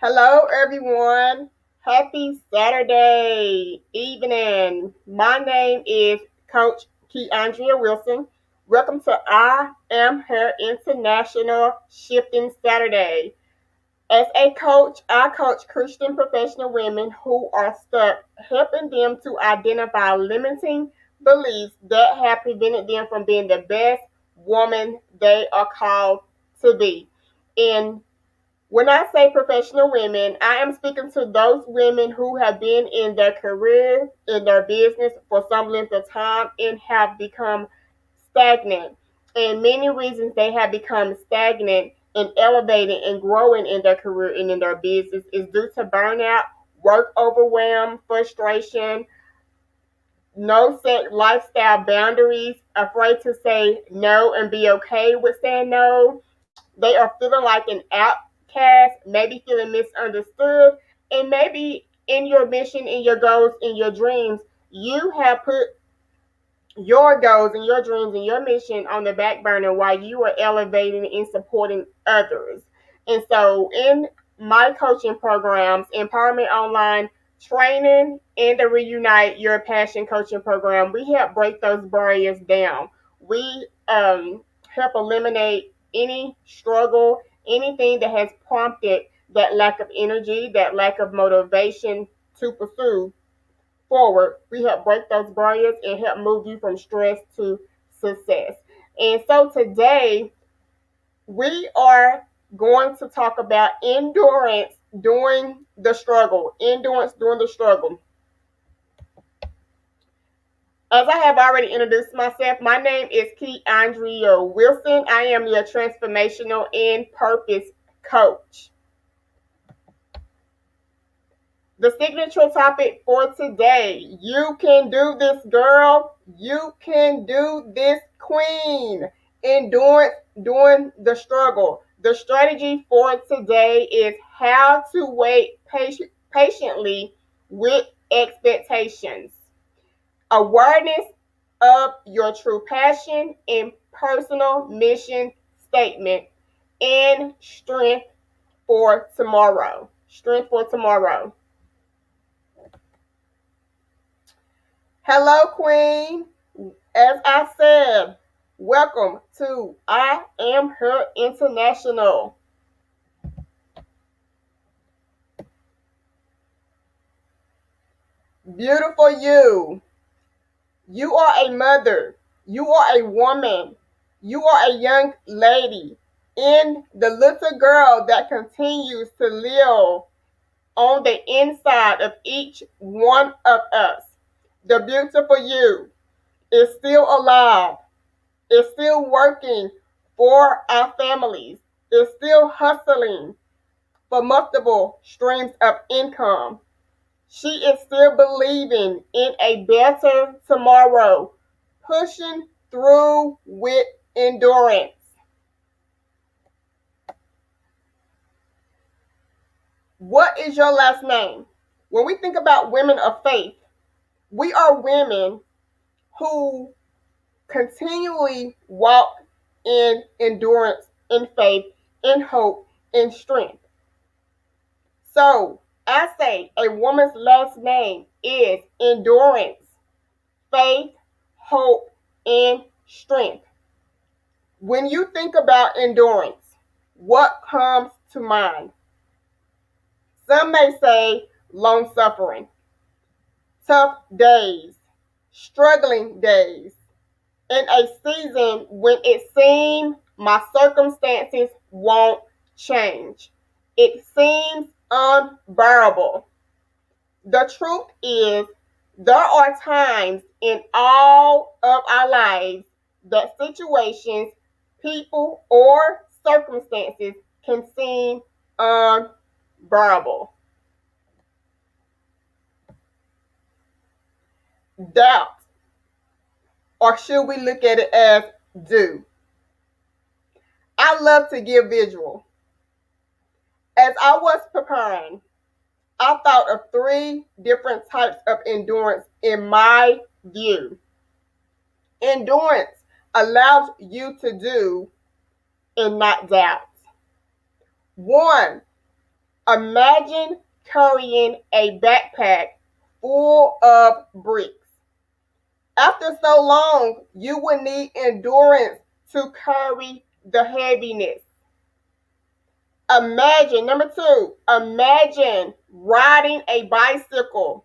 Hello, everyone. Happy Saturday evening. My name is Coach H.E.R. Wilson. Welcome to I Am Her International Shifting Saturday. As a coach, I coach Christian professional women who are stuck, helping them to identify limiting beliefs that have prevented them from being the best woman they are called to be. In when I say professional women, I am speaking to those women who have been in their career, in their business for some length of time and have become stagnant. And many reasons they have become stagnant and elevating and growing in their career and in their business is due to burnout, work overwhelm, frustration, no set lifestyle boundaries, afraid to say no and be okay with saying no. They are feeling like an outcast, maybe feeling misunderstood, and maybe in your mission, in your goals, in your dreams, you have put your goals and your dreams and your mission on the back burner while you are elevating and supporting others. And so, in my coaching programs, Empowerment Online Training, and the Reunite Your Passion coaching program, we help break those barriers down. We help eliminate any struggle, anything that has prompted that lack of energy, that lack of motivation to pursue forward. We help break those barriers and help move you from stress to success. And so today we are going to talk about endurance during the struggle. Endurance during the struggle. As I have already introduced myself, my name is Andrea Wilson. I am your transformational and purpose coach. The signature topic for today: you can do this, girl. You can do this, queen. Endurance during the struggle. The strategy for today is how to wait patiently with expectations. Awareness of your true passion and personal mission statement, and strength for tomorrow. Strength for tomorrow. Hello, Queen. As I said, welcome to I Am Her International. Beautiful you. You are a mother. You are a woman. You are a young lady. And the little girl that continues to live on the inside of each one of us. The beautiful you is still alive, is still working for our families, is still hustling for multiple streams of income. She is still believing in a better tomorrow, pushing through with endurance. What is your last name? When we think about women of faith, we are women who continually walk in endurance, in faith, in hope, in strength. So I say a woman's last name is endurance, faith, hope, and strength. When you think about endurance, what comes to mind? Some may say long suffering, tough days, struggling days, in a season when it seems my circumstances won't change. It seems unbearable. The truth is, there are times in all of our lives that situations, people, or circumstances can seem unbearable. Doubt, or should we look at it as do? I love to give visual. As I was preparing, I thought of three different types of endurance in my view. Endurance allows you to do and not doubt. One, Imagine carrying a backpack full of bricks. After so long, you will need endurance to carry the heaviness. Imagine, number two, imagine riding a bicycle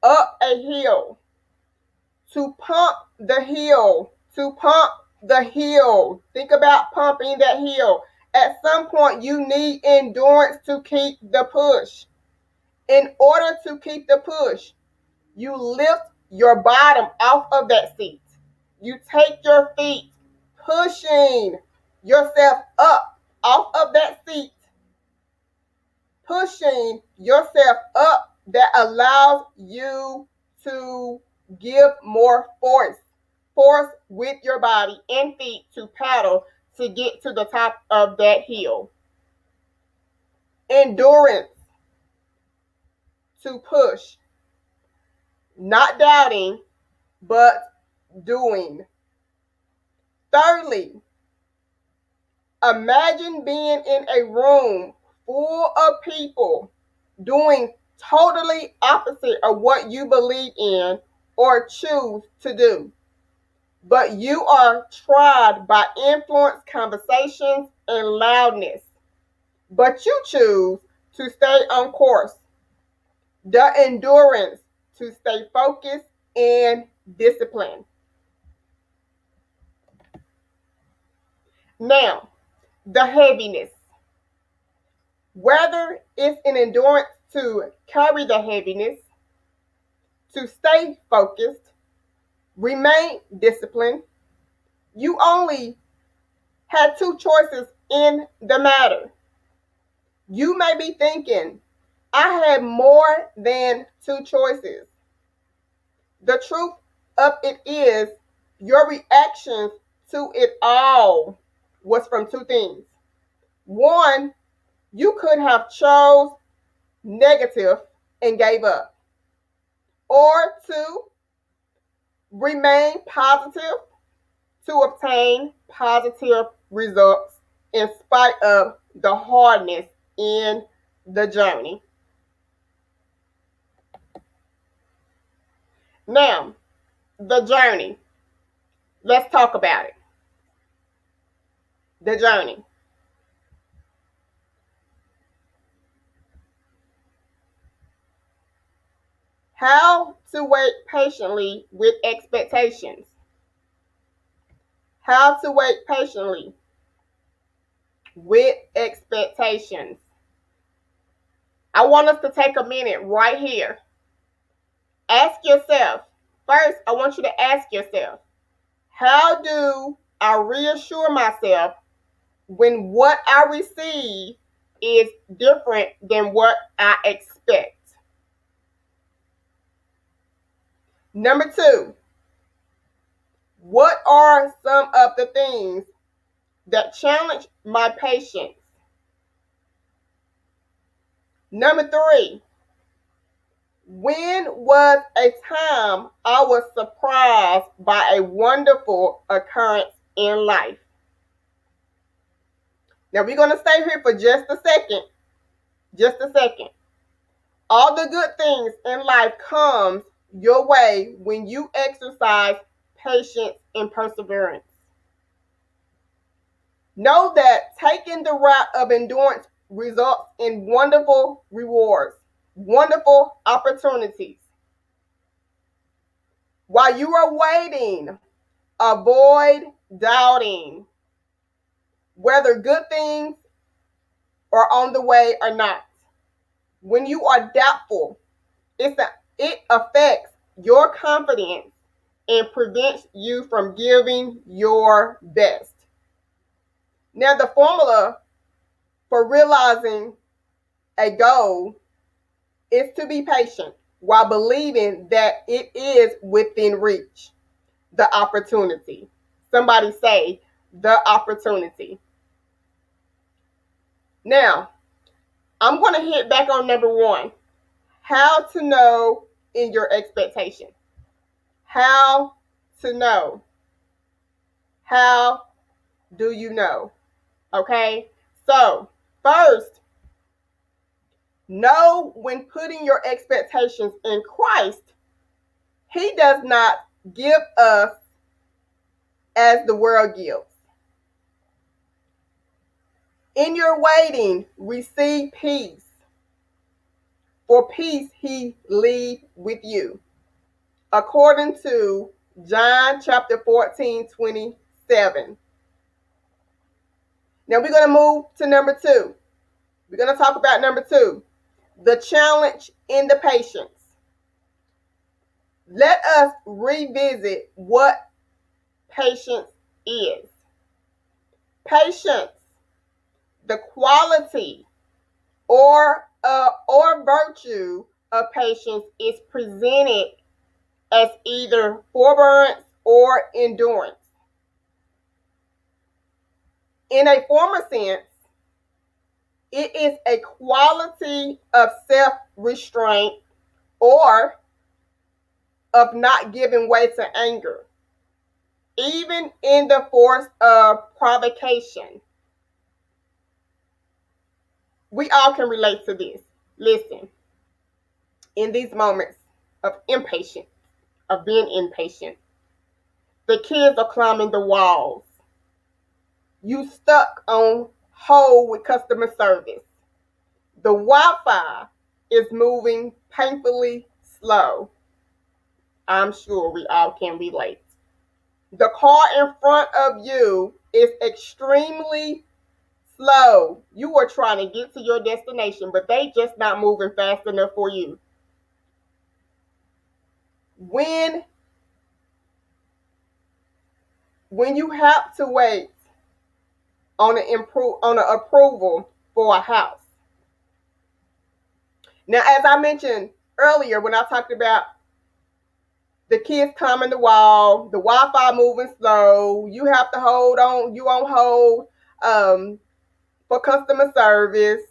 up a hill. To pump the hill. Think about pumping that hill. At some point, you need endurance to keep the push. In order to keep the push, you lift your bottom off of that seat. You take your feet, pushing yourself up off of that seat, pushing yourself up that allows you to give more force with your body and feet to paddle to get to the top of that hill. Endurance to push, not doubting, but doing. Thirdly, imagine being in a room full of people doing totally opposite of what you believe in or choose to do. But you are tried by influence, conversations, and loudness. But you choose to stay on course. The endurance to stay focused and disciplined. Now, the heaviness. Whether it's an endurance to carry the heaviness, to stay focused, remain disciplined, you only had two choices in the matter. You may be thinking, I had more than two choices. The truth of it is, your reactions to it all was from two things. One, you could have chose negative and gave up. Or two, remain positive to obtain positive results in spite of the hardness in the journey. Now, the journey. Let's talk about it. The journey. How to wait patiently with expectations. How to wait patiently with expectations. I want us to take a minute right here. Ask yourself. First, I want you to ask yourself, how do I reassure myself when what I receive is different than what I expect? Number two, what are some of the things that challenge my patience? Number three, when was a time I was surprised by a wonderful occurrence in life? Now we're going to stay here for just a second. Just a second. All the good things in life comes your way when you exercise patience and perseverance. Know that taking the route of endurance results in wonderful rewards, wonderful opportunities. While you are waiting, avoid doubting whether good things are on the way or not. When you are doubtful, it affects your confidence and prevents you from giving your best. Now, the formula for realizing a goal is to be patient while believing that it is within reach. The opportunity. Somebody say the opportunity. Now, I'm going to hit back on number one. How to know in your expectation. How to know. How do you know? Okay? So, first, Know when putting your expectations in Christ, He does not give us as the world gives. In your waiting, receive peace. For peace He leave with you. According to John chapter 14:27. Now we're going to move to number 2. We're going to talk about number 2, the challenge in the patience. Let us revisit what patience is. Patience, the quality or virtue of patience, is presented as either forbearance or endurance. In a former sense, it is a quality of self-restraint or of not giving way to anger, even in the force of provocation. We all can relate to this. Listen, in these moments of impatience, of being impatient, the kids are climbing the walls. You stuck on hold with customer service. The Wi-Fi is moving painfully slow. I'm sure we all can relate. The car in front of you is extremely slow. You are trying to get to your destination, but they just not moving fast enough for you. When you have to wait on an approval for a house. Now, as I mentioned earlier, when I talked about the kids climbing the wall, the Wi-Fi moving slow, you have to hold on, you on hold for customer service.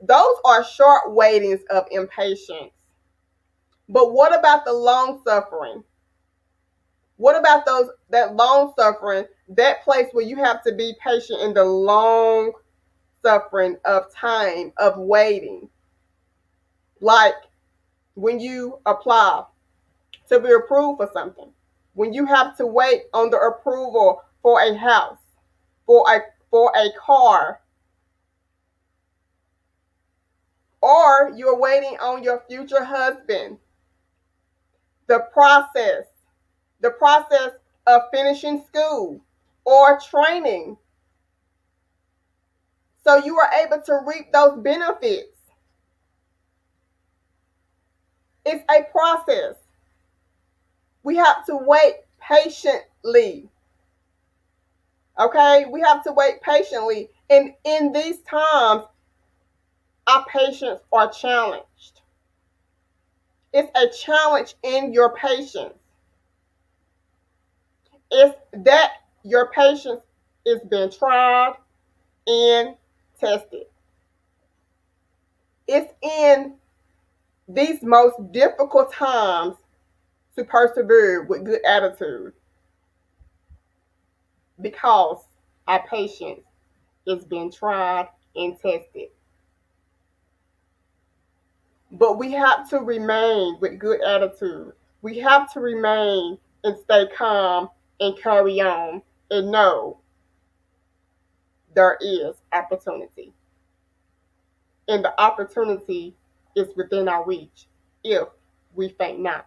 Those are short waitings of impatience. But what about the long suffering? What about that long suffering, that place where you have to be patient in the long suffering of time, of waiting? Like when you apply to be approved for something, when you have to wait on the approval for a house, for a car, or you're waiting on your future husband. The process of finishing school or training, so you are able to reap those benefits. It's a process. We have to wait patiently. Okay? We have to wait patiently. And in these times, our patience are challenged. It's a challenge in your patience. It's that your patience is being tried and tested. It's in these most difficult times to persevere with good attitude, because our patience is being tried and tested. But we have to remain with good attitude. We have to remain and stay calm and carry on and know there is opportunity. And the opportunity is within our reach if we faint not.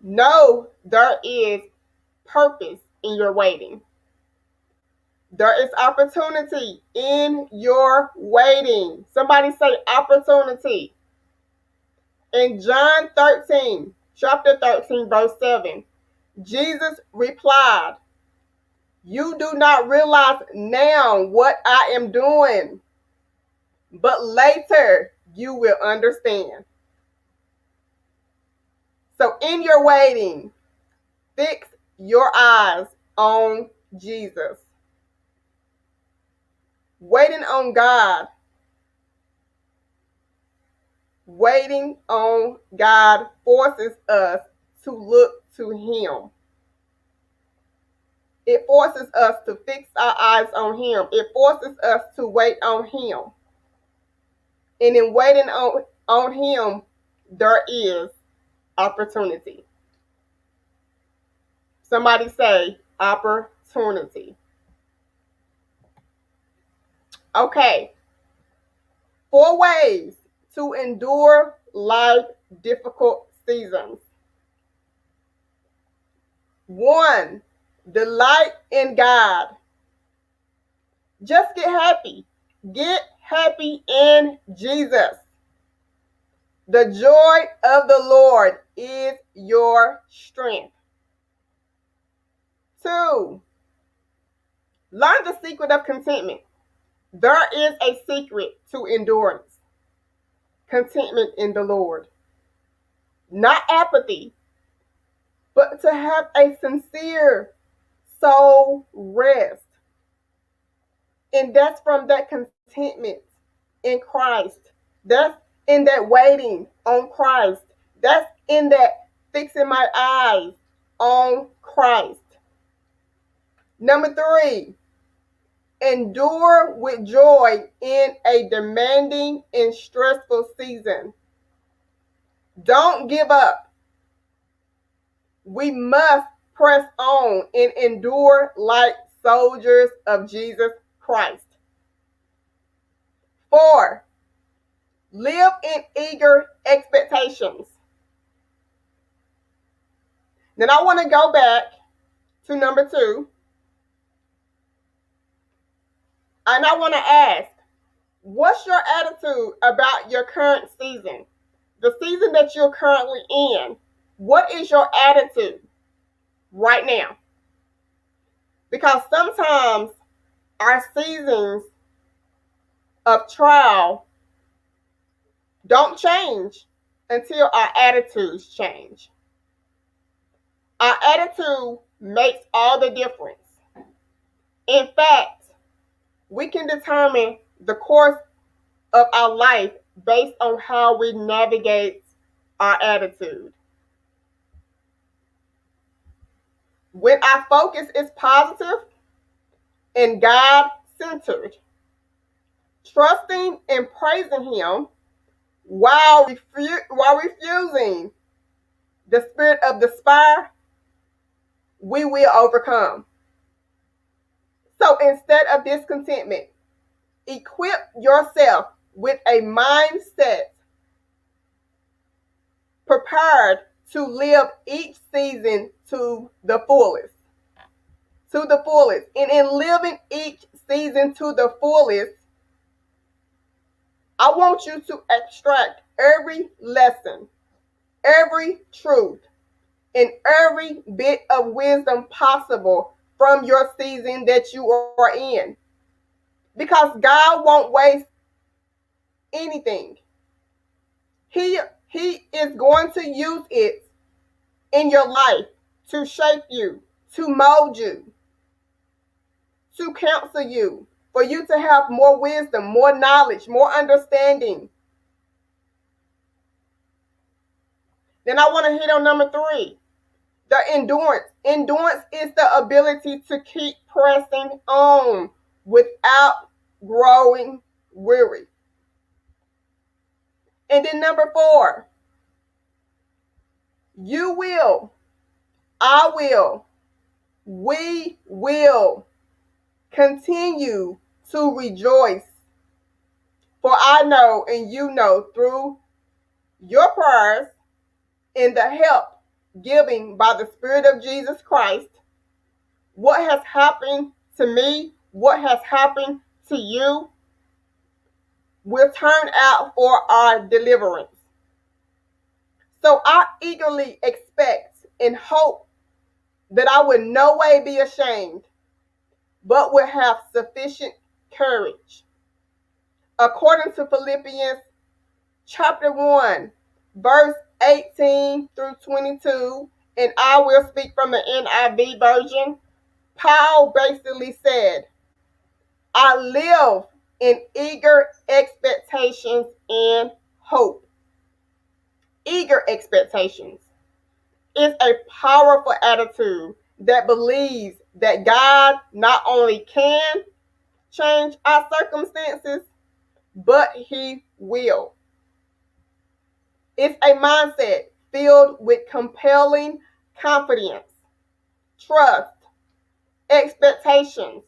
Know there is purpose in your waiting. There is opportunity in your waiting. Somebody say opportunity. In John 13, chapter 13, verse 7, Jesus replied, "You do not realize now what I am doing, but later you will understand." So in your waiting, fix your eyes on Jesus. Waiting on God. Waiting on God forces us to look to Him. It forces us to fix our eyes on Him. It forces us to wait on Him. And in waiting on Him, there is opportunity. Somebody say opportunity. Okay. 4 ways to endure life difficult seasons. 1, delight in God. Just get happy. Get happy in Jesus. The joy of the Lord is your strength. 2, learn the secret of contentment. There is a secret to endurance. Contentment in the Lord. Not apathy, but to have a sincere soul rest. And that's from that contentment in Christ. That's in that waiting on Christ. That's in that fixing my eyes on Christ. Number 3, endure with joy in a demanding and stressful season. Don't give up. We must press on and endure like soldiers of Jesus Christ. 4, live in eager expectations. Then I want to go back to number 2, and I want to ask, what's your attitude about your current season? The season that you're currently in, what is your attitude right now? Because sometimes our seasons of trial don't change until our attitudes change. Our attitude makes all the difference. In fact, we can determine the course of our life based on how we navigate our attitude. When our focus is positive and God centered, trusting and praising Him while refusing the spirit of despair, we will overcome. So instead of discontentment, equip yourself with a mindset prepared to live each season to the fullest. To the fullest. And in living each season to the fullest, I want you to extract every lesson, every truth, and every bit of wisdom possible from your season that you are in. Because God won't waste anything. He is going to use it in your life to shape you, to mold you, to counsel you, for you to have more wisdom, more knowledge, more understanding. Then I want to hit on number 3, the endurance. Endurance is the ability to keep pressing on without growing weary. And then number 4, you will, I will, we will continue to rejoice. For I know and you know through your prayers and the help given by the Spirit of Jesus Christ, what has happened to me, what has happened to you, will turn out for our deliverance. So I eagerly expect and hope that I will no way be ashamed, but will have sufficient courage. According to Philippians chapter 1, verse 18 through 22, and I will speak from the NIV version, Paul basically said, I live in eager expectations and hope. Eager expectations is a powerful attitude that believes that God not only can change our circumstances, but He will. It's a mindset filled with compelling confidence, trust, expectations,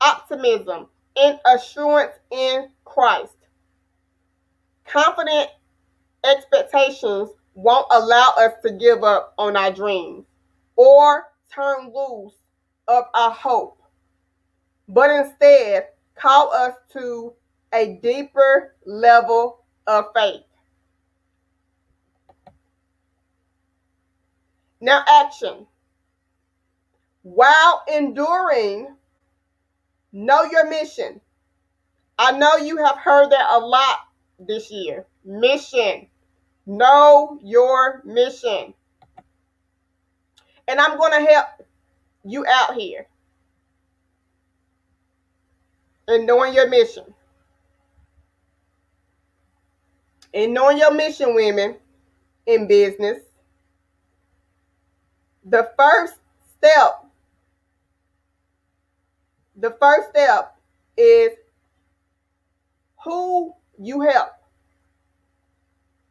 optimism, and assurance in Christ. Confident expectations won't allow us to give up on our dreams or turn loose of our hope, but instead call us to a deeper level of faith. Now, action. While enduring, know your mission. I know you have heard that a lot this year. Mission. Know your mission. And I'm going to help you out here in knowing your mission. In knowing your mission, women in business, the first step, the first step is who you help.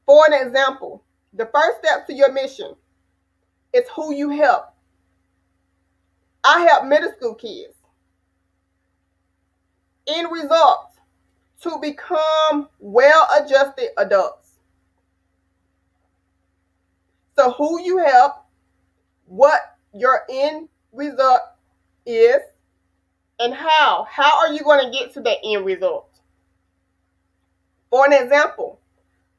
For an example, the first step to your mission is who you help. I help middle school kids. In result, to become well-adjusted adults. So who you help, what your end result is, and how. How are you going to get to the end result? For an example,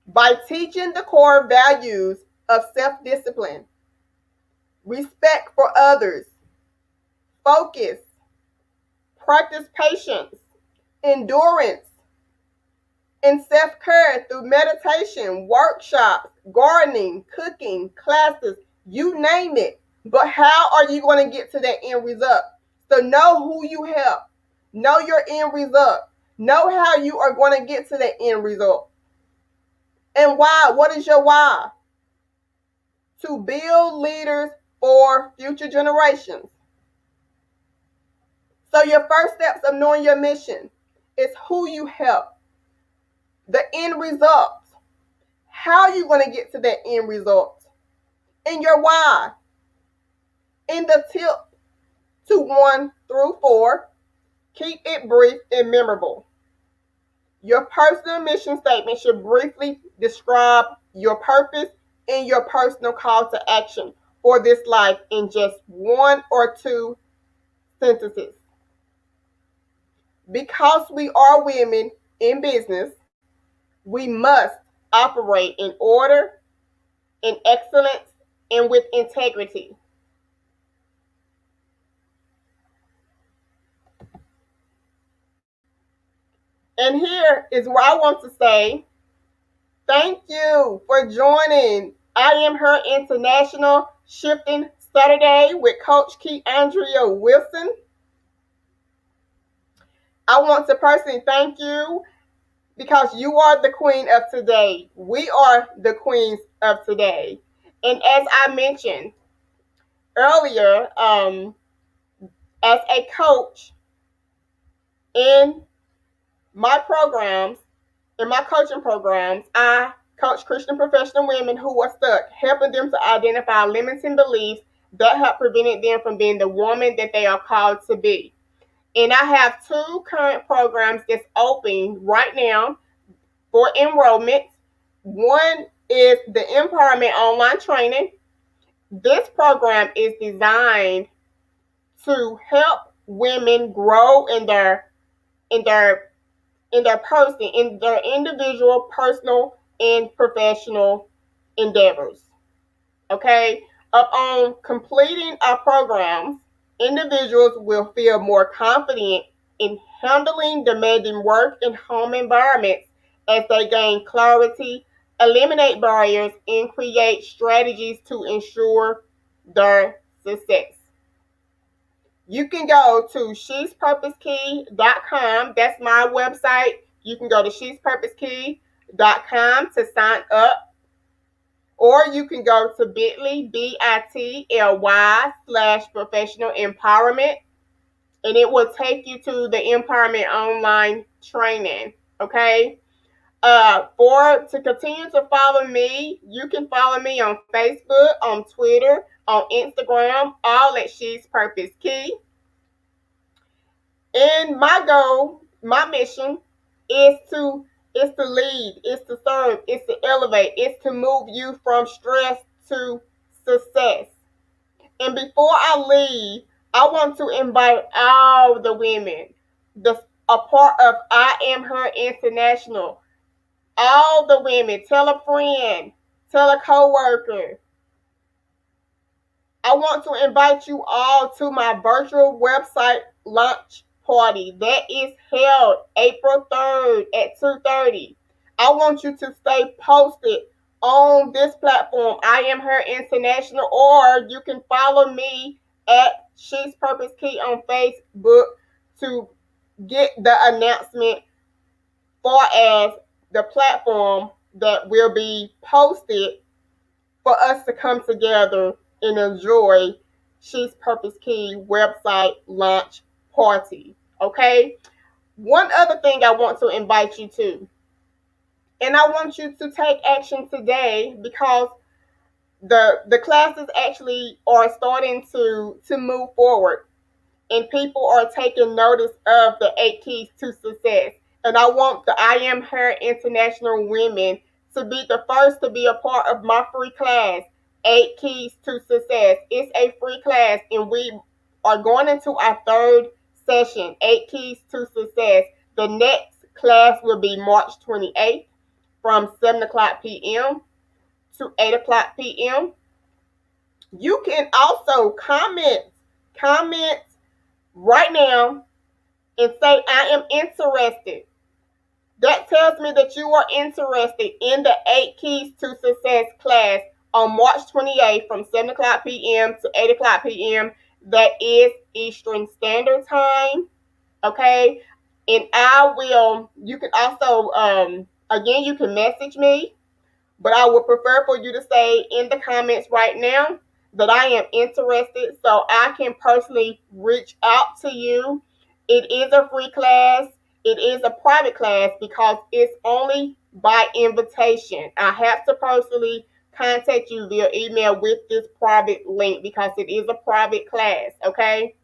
by teaching the core values of self-discipline, respect for others, focus, practice patience, endurance, and self-care through meditation, workshops, gardening, cooking, classes, you name it. But how are you going to get to that end result? So know who you help. Know your end result. Know how you are going to get to that end result. And why? What is your why? To build leaders for future generations. So your first steps of knowing your mission is who you help. The end result. How are you going to get to that end result? And your why. In the tip to 1 through 4, keep it brief and memorable. Your personal mission statement should briefly describe your purpose and your personal call to action for this life in just 1 or 2 sentences. Because we are women in business, we must operate in order, in excellence, and with integrity. And here is where I want to say thank you for joining I Am Her International Shifting Saturday with Coach Andrea Wilson. I want to personally thank you because you are the queen of today. We are the queens of today. And as I mentioned earlier, as a coach in my programs, in my coaching programs, I coach Christian professional women who are stuck, helping them to identify limiting beliefs that have prevented them from being the woman that they are called to be. And I have 2 current programs that's open right now for enrollment. One is the Empowerment Online Training. This program is designed to help women grow in their person, in their individual, personal, and professional endeavors. Okay? Upon completing our programs, individuals will feel more confident in handling demanding work and home environments as they gain clarity, eliminate barriers, and create strategies to ensure their success. You can go to she'spurposekey.com. That's my website. You can go to she'spurposekey.com to sign up, Or you can go to bit.ly, bit.ly/professional empowerment, and it will take you to the Empowerment Online training. Okay. For to continue to follow me, you can follow me on Facebook, on Twitter, on Instagram, all at She's Purpose Key. And my goal, my mission is to lead, is to serve, is to elevate, is to move you from stress to success. And before I leave, I want to invite all the women, a part of I Am Her International. All the women, tell a friend, tell a coworker. I want to invite you all to my virtual website launch party that is held April 3rd at 2:30. I want you to stay posted on this platform, I Am Her International, or you can follow me at She's Purpose Key on Facebook to get the announcement far as the platform that will be posted for us to come together and enjoy She's Purpose Key website launch party. Okay? One other thing I want to invite you to, and I want you to take action today because the classes actually are starting to move forward, and people are taking notice of the 8 keys to success. And I want the I Am Her International women to be the first to be a part of my free class, 8 keys to success. It's a free class, and we are going into our third session, 8 keys to success. The next class will be March 28th from 7 o'clock p.m. to 8 o'clock p.m. You can also comment right now and say, I am interested. That tells me that you are interested in the 8 Keys to Success class on March 28th from 7 o'clock p.m. to 8 o'clock p.m. That is Eastern Standard Time. Okay. And you can also, again, you can message me, but I would prefer for you to say in the comments right now that I am interested so I can personally reach out to you. It is a free class. It is a private class because it's only by invitation. I have to personally contact you via email with this private link because it is a private class, okay?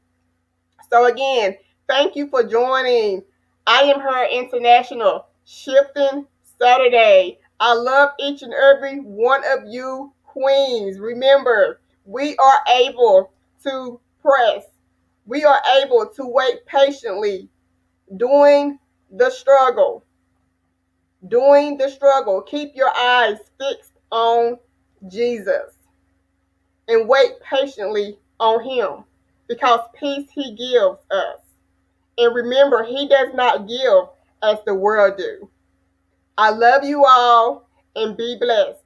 So again, thank you for joining I Am Her International Shifting Saturday. I love each and every one of you queens. Remember, we are able to press. We are able to wait patiently during the struggle. During the struggle, keep your eyes fixed on Jesus and wait patiently on him because peace he gives us. And remember, he does not give as the world do. I love you all and be blessed.